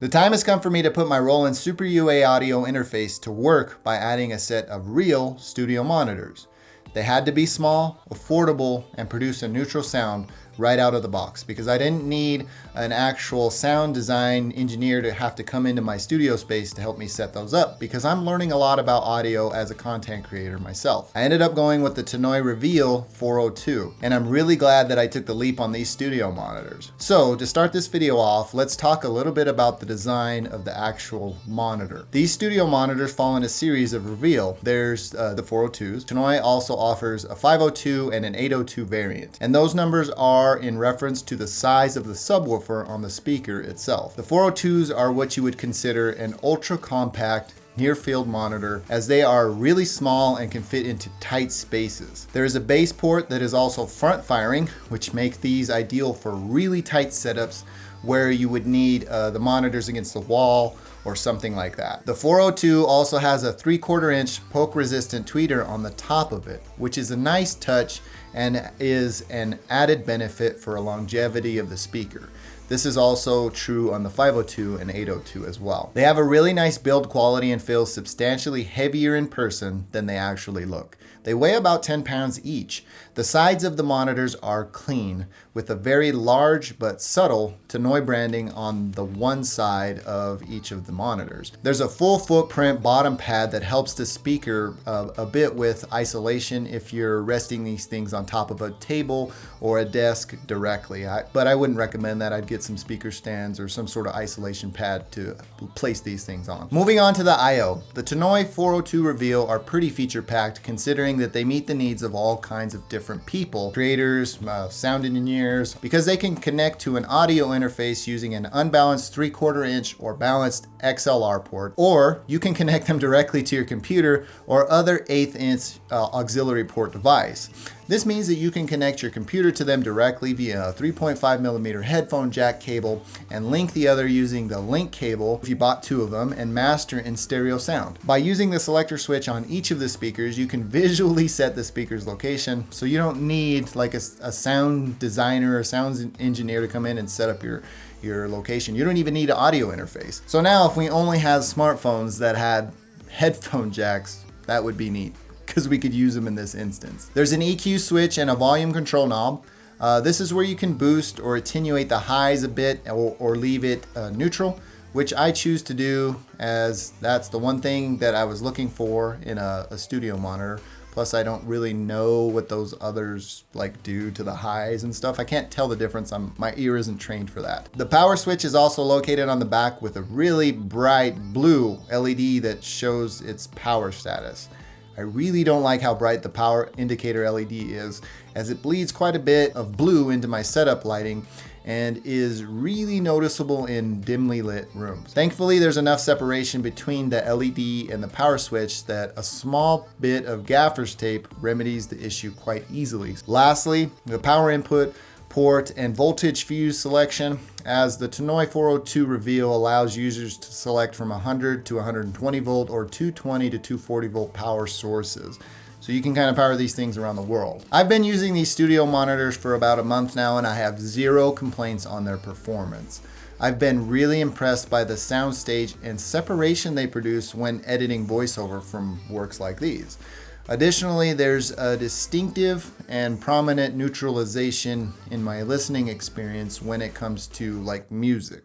The time has come for me to put my Roland Super UA audio interface to work by adding a set of real studio monitors. They had to be small, affordable, and produce a neutral sound right out of the box because I didn't need an actual sound design engineer to have to come into my studio space to help me set those up because I'm learning a lot about audio as a content creator myself. I ended up going with the Tannoy Reveal 402, and I'm really glad that I took the leap on these studio monitors. So to start this video off, let's talk a little bit about the design of the actual monitor. These studio monitors fall in a series of Reveal. There's the 402s. Tannoy also offers a 502 and an 802 variant, and those numbers are in reference to the size of the subwoofer on the speaker itself. The 402s are what you would consider an ultra compact near field monitor, as they are really small and can fit into tight spaces. There is a base port that is also front firing, which makes these ideal for really tight setups where you would need the monitors against the wall or something like that. The 402 also has a 3/4 inch poke resistant tweeter on the top of it, which is a nice touch and is an added benefit for a longevity of the speaker. This is also true on the 502 and 802 as well. They have a really nice build quality and feel substantially heavier in person than they actually look. They weigh about 10 pounds each. The sides of the monitors are clean with a very large but subtle Tannoy branding on the one side of each of the monitors. There's a full footprint bottom pad that helps the speaker a bit with isolation if you're resting these things on top of a table or a desk directly. But I wouldn't recommend that. I'd get some speaker stands or some sort of isolation pad to place these things on. Moving on to the I/O. The Tannoy 402 Reveal are pretty feature packed considering that they meet the needs of all kinds of different people, creators, sound engineers, because they can connect to an audio interface using an unbalanced 3/4 inch or balanced XLR port, or you can connect them directly to your computer or other 1/8 inch auxiliary port device. This means that you can connect your computer to them directly via a 3.5mm headphone jack cable and link the other using the link cable if you bought 2 of them and master in stereo sound. By using the selector switch on each of the speakers, you can visually set the speaker's location, so you don't need like a sound designer or sound engineer to come in and set up your location. You don't even need an audio interface. So now if we only had smartphones that had headphone jacks, that would be neat, because we could use them in this instance. There's an EQ switch and a volume control knob. This is where you can boost or attenuate the highs a bit or leave it neutral, which I choose to do as that's the one thing that I was looking for in a studio monitor. Plus I don't really know what those others like do to the highs and stuff. I can't tell the difference. My ear isn't trained for that. The power switch is also located on the back with a really bright blue LED that shows its power status. I really don't like how bright the power indicator LED is, as it bleeds quite a bit of blue into my setup lighting and is really noticeable in dimly lit rooms. Thankfully, there's enough separation between the LED and the power switch that a small bit of gaffer's tape remedies the issue quite easily. Lastly, the power input port and voltage fuse selection, as the Tannoy 402 Reveal allows users to select from 100 to 120 volt or 220 to 240 volt power sources. So you can kind of power these things around the world. I've been using these studio monitors for about a month now and I have 0 complaints on their performance. I've been really impressed by the soundstage and separation they produce when editing voiceover from works like these. Additionally, there's a distinctive and prominent neutralization in my listening experience when it comes to like music.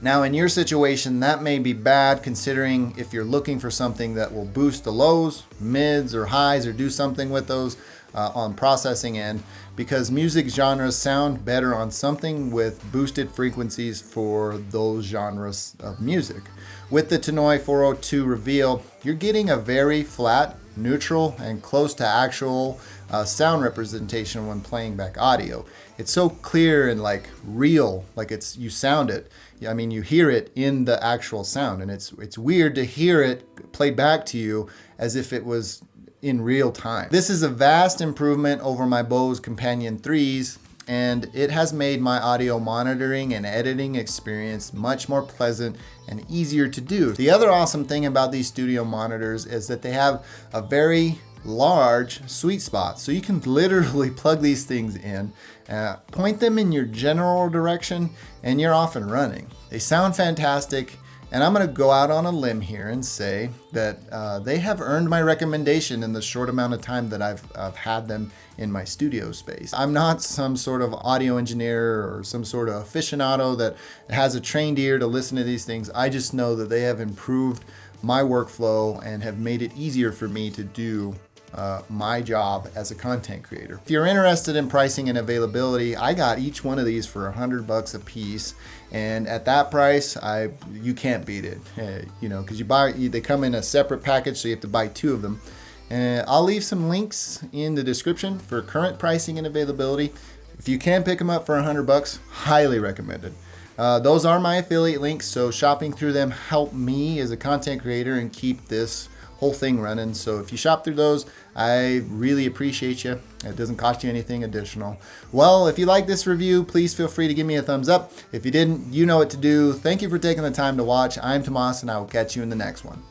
Now in your situation, that may be bad considering if you're looking for something that will boost the lows, mids, or highs, or do something with those on processing end, because music genres sound better on something with boosted frequencies for those genres of music. With the Tannoy 402 Reveal, you're getting a very flat neutral and close to actual sound representation when playing back audio. It's so clear and like real, like you sound it. I mean, you hear it in the actual sound, and it's weird to hear it played back to you as if it was in real time. This is a vast improvement over my Bose Companion 3s, and it has made my audio monitoring and editing experience much more pleasant and easier to do. The other awesome thing about these studio monitors is that they have a very large sweet spot. So you can literally plug these things in, point them in your general direction, and you're off and running. They sound fantastic. And I'm going to go out on a limb here and say that they have earned my recommendation in the short amount of time that I've had them in my studio space. I'm not some sort of audio engineer or some sort of aficionado that has a trained ear to listen to these things. I just know that they have improved my workflow and have made it easier for me to do my job as a content creator. If you're interested in pricing and availability, I got each one of these for $100 a piece, and at that price, you can't beat it. You know, because they come in a separate package, so you have to buy 2 of them. I'll leave some links in the description for current pricing and availability. If you can pick them up for $100, highly recommended. Those are my affiliate links, so shopping through them help me as a content creator and keep this whole thing running. So if you shop through those, I really appreciate you. It doesn't cost you anything additional. Well, if you like this review, please feel free to give me a thumbs up. If you didn't, you know what to do. Thank you for taking the time to watch. I'm Tomas, and I will catch you in the next one.